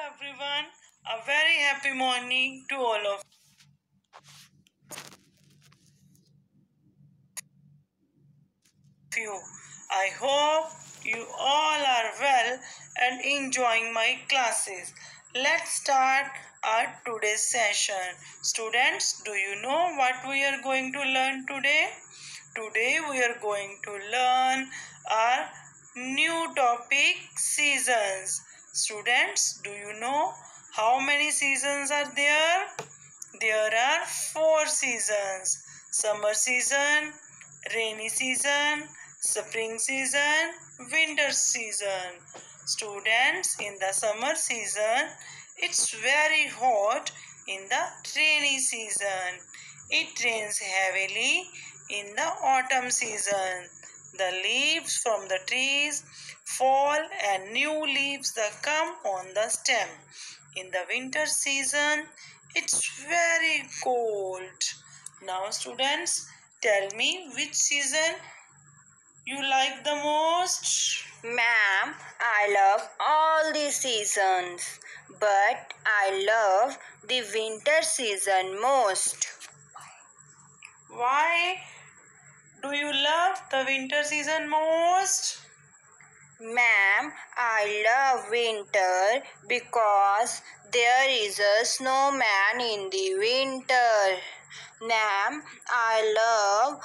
everyone, a very happy morning to all of you. I hope you all are well and enjoying my classes. Let's start our today's session. Students, do you know what we are going to learn today? Today we are going to learn our new topic, seasons. Students, do you know how many seasons are there? There are 4 seasons: summer season, rainy season, spring season, winter season. Students, in the summer season, it's very hot. In the rainy season, it rains heavily. In the autumn season, the leaves from the trees fall and new leaves come on the stem. In the winter season, it's very cold. Now students, tell me which season you like the most? Ma'am, I love all the seasons, but I love the winter season most. Why do you love the winter season most? Ma'am, I love winter because there is a snowman in the winter. Ma'am, I love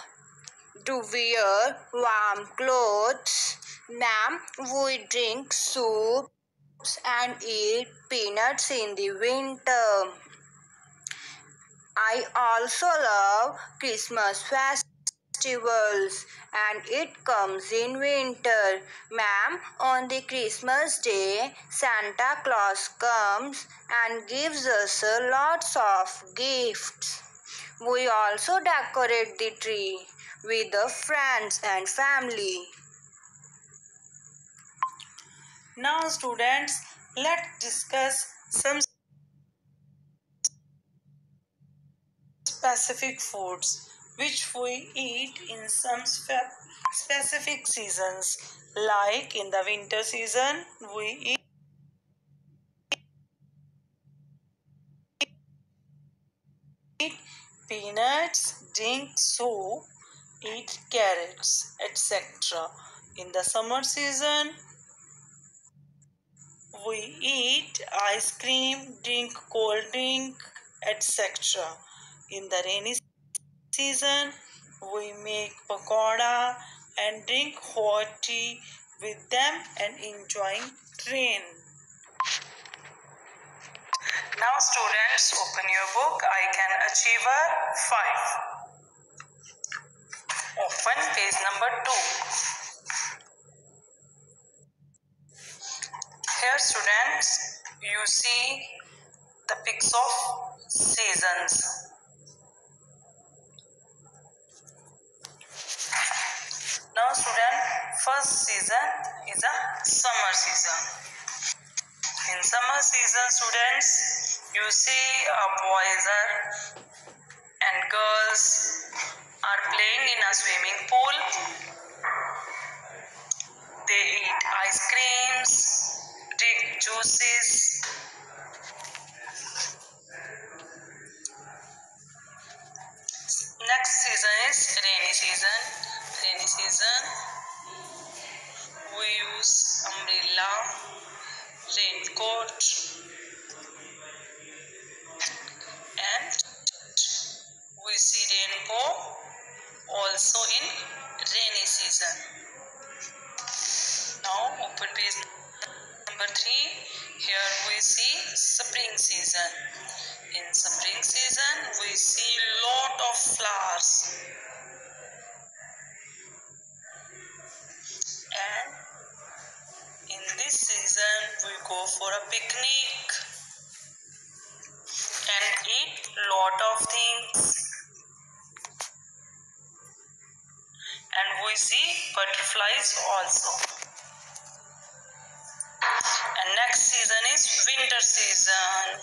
to wear warm clothes. Ma'am, we drink soups and eat peanuts in the winter. I also love Christmas festivals and it comes in winter. Ma'am, on the Christmas day, Santa Claus comes and gives us lots of gifts. We also decorate the tree with the friends and family. Now students, let's discuss some specific foods which we eat in some specific seasons. Like in the winter season, we eat peanuts, drink soup, eat carrots, etc. In the summer season, we eat ice cream, drink cold drink, etc. In the rainy season, we make pakoda and drink hot tea with them and enjoying rain. Now students, open your book, I Can Achiever 5. Open page number 2. Here students, you see the pics of seasons. Now student, first season is a summer season. In summer season students, you see boys and girls are playing in a swimming pool. They eat ice creams, drink juices. Next season is rainy season. Rainy season, we use umbrella, raincoat, and we see rainbow also in rainy season. Now open page number 3. Here we see spring season. In spring season, we see lot of flowers. And in this season, we go for a picnic and eat lot of things. And we see butterflies also. And next season is winter season.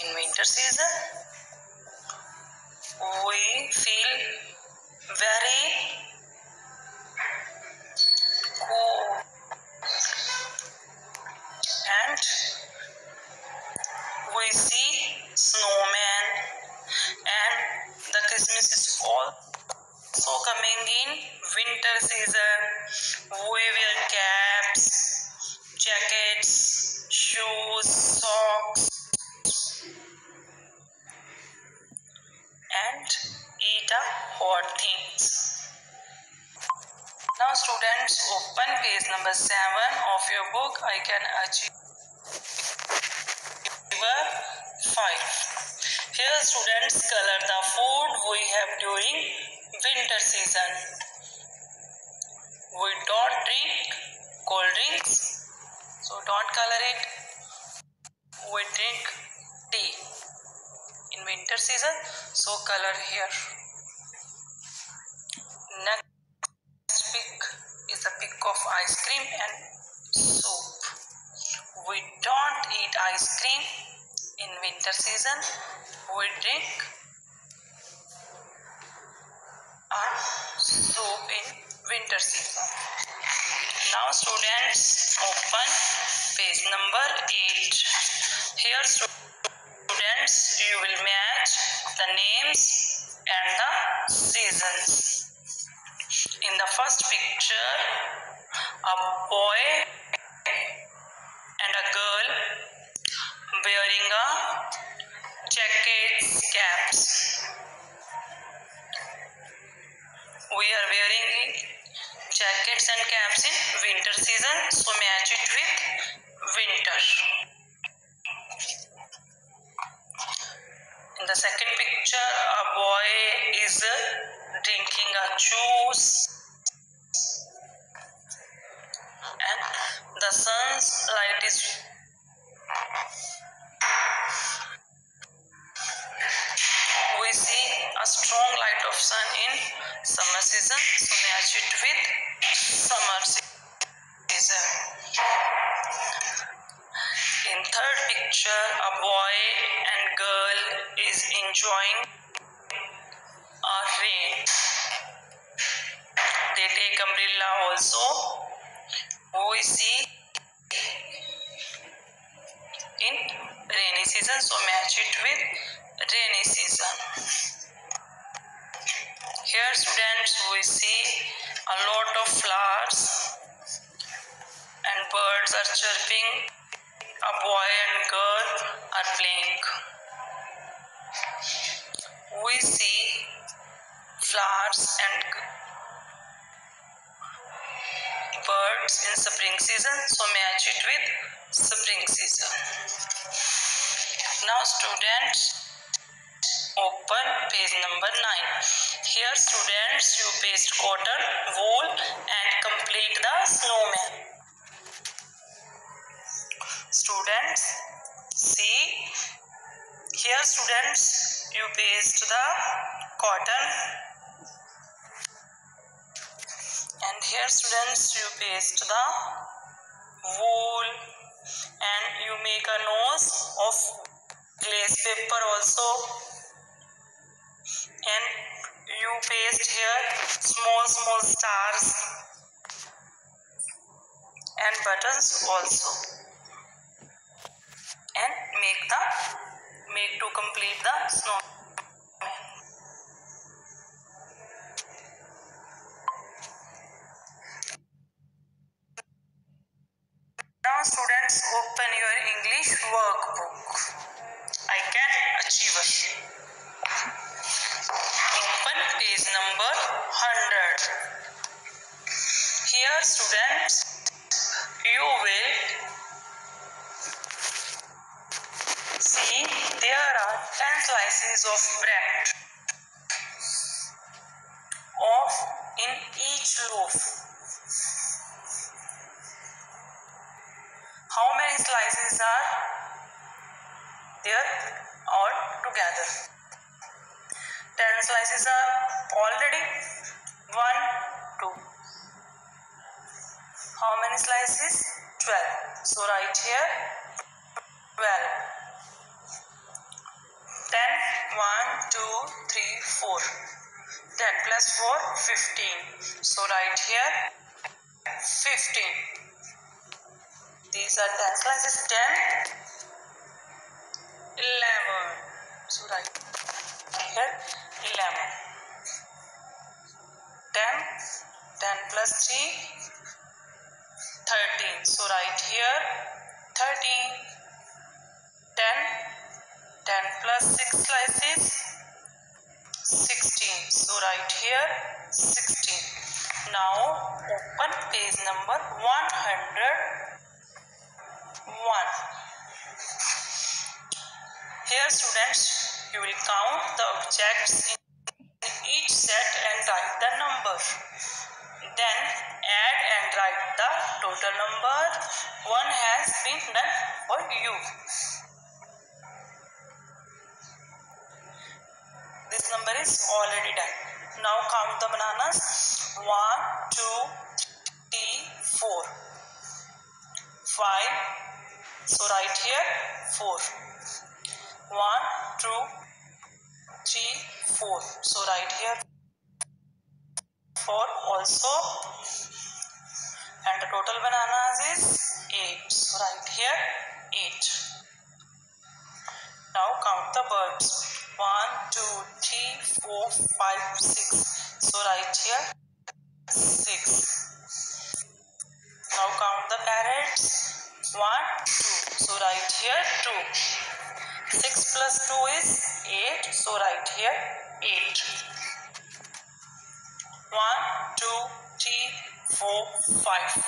In winter season, we feel very cold and book, I can achieve 5. Here students color the food we have during winter season. We don't drink cold drinks, so don't color it. We drink tea in winter season, so color here. Next pic is a pic of ice cream and soup. We don't eat ice cream in winter season. We drink soup in winter season. Now students, open page number 8. Here students, you will match the names and the seasons. In the first picture, a boy and a girl wearing a jackets, caps. We are wearing jackets and caps in winter season, so match it with winter. In the second picture, a boy is drinking a juice and the sun's light is we see a strong light of sun in summer season, so match it with summer season. In third picture, a boy and girl is enjoying a rain. They take umbrella also. We see in rainy season, so match it with rainy season. Here students, we see a lot of flowers and birds are chirping. A boy and girl are playing. We see flowers and birds in spring season, so match it with spring season. Now students, open page number 9. Here students, you paste cotton, wool and complete the snowman. Students, see, here students, you paste the cotton and here students, you paste the wool and you make a nose of glaze paper also, and you paste here small stars and buttons also, and make to complete the snow. Now students, open your English workbook. I can achiever. Open page number 100. Here students, you will see there are 10 slices of bread in each loaf. How many slices are there all together? 10 slices are already 1, 2. How many slices? 12. So write here 12. Then 1, 2, 3, 4. 10 plus 4, 15. So write here 15. These are 10 slices. 10, 11. So write here 11. 10 plus 3, 13. So write here 13. 10 plus 6 slices, 16. So write here 16. Now open page number 101. objects in each set and write the number. Then add and write the total number. One has been done for you. This number is already done. Now count the bananas. 1, 2, 3, 4, 5. So write here 4. 1, 2, 3, 4. So write here 4 also. And the total bananas is 8. So write here 8. Now count the birds. 1, 2, 3, 4, 5, 6. So write here 6. Now count the parrots. 1, 2. So write here 2. 6 plus 2 is 8. So write here 8. 1, 2, 3, 4, 5.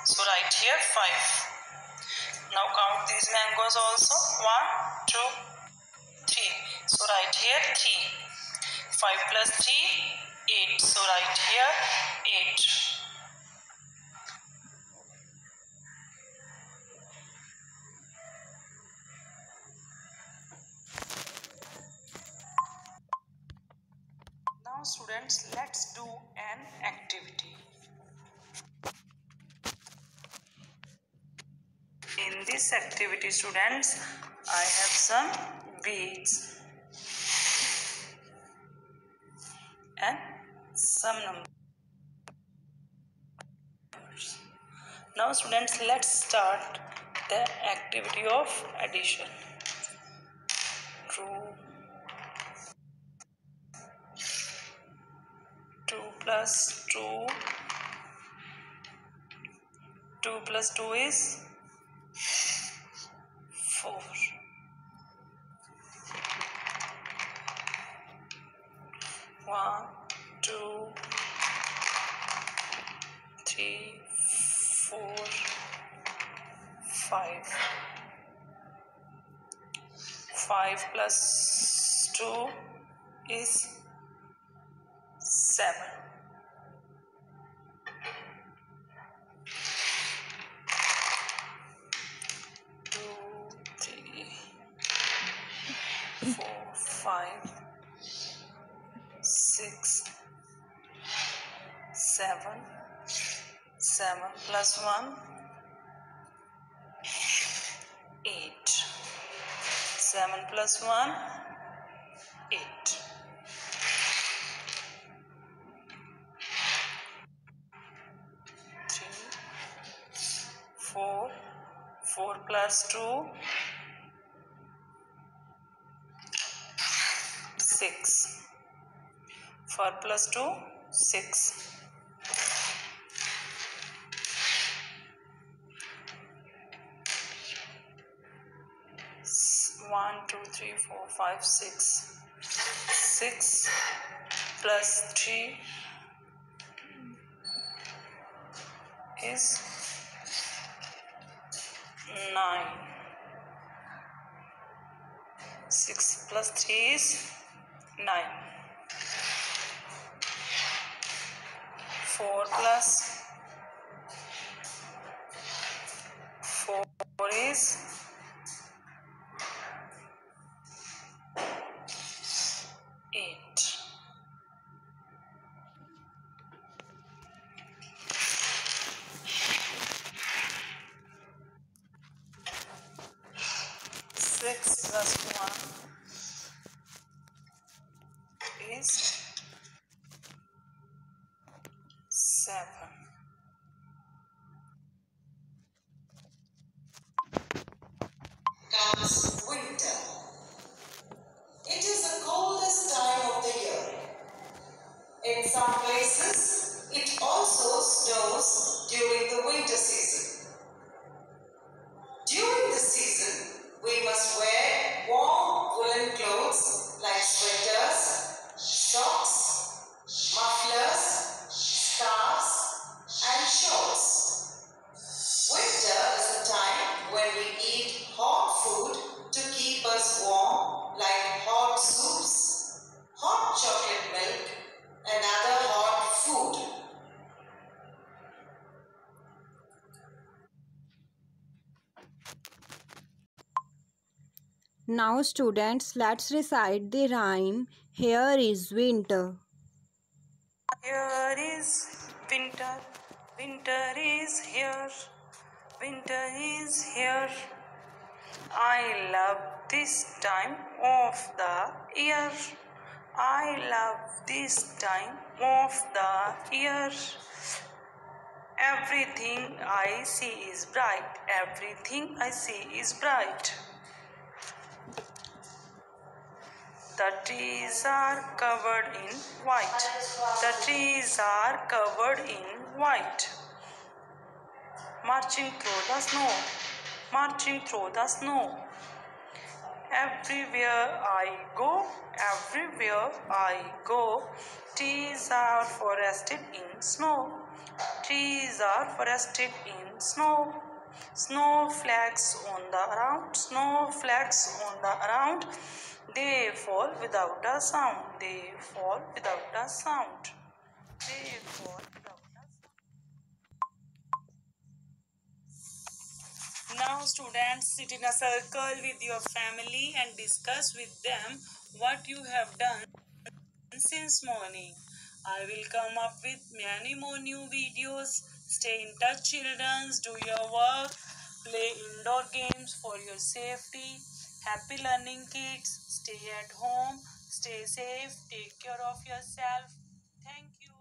So write here 5. Now count these mangoes also. 1, 2, 3. So write here 3. 5 plus 3, 8. So write here 8. Now students, let's do an activity. In this activity students, I have some beads and some numbers. Now students, let's start the activity of addition. 2 plus 2. 2 plus 2 is 4. 1, 2, 3, 4, 5. 5 plus 2 is 7. 2, 3, 4, 5, 6, 7. 7 plus 1, 8. 7 plus 1, 8. 3, 4. 4 plus 2, 6. 4 plus 2, 6. 1, 2, 3, 4, 5, 6. 6 plus 3 is 9. 6 plus 3 is 9. 4 plus 4 is 8. 6 plus 1 is 7. Comes winter. It is the coldest time of the year. In some places, it also snows during the winter season. During the season, we must wear warm woolen clothes like sweaters, socks, mufflers, scarves, and shorts. Winter is the time when we eat hot food to keep us warm, like hot soups, Now students, let's recite the rhyme. Here is winter. Here is winter, winter is here, winter is here. I love this time of the year. I love this time of the year. Everything I see is bright. Everything I see is bright. The trees are covered in white. The trees are covered in white. Marching through the snow. Marching through the snow. Everywhere I go, everywhere I go, trees are forested in snow. Trees are forested in snow. Snowflakes on the ground, snowflakes on the ground. They fall without a sound. They fall without a sound. They fall without a sound. Now students, sit in a circle with your family and discuss with them what you have done since morning. I will come up with many more new videos. Stay in touch children, do your work, play indoor games for your safety. Happy learning kids, stay at home, stay safe, take care of yourself. Thank you.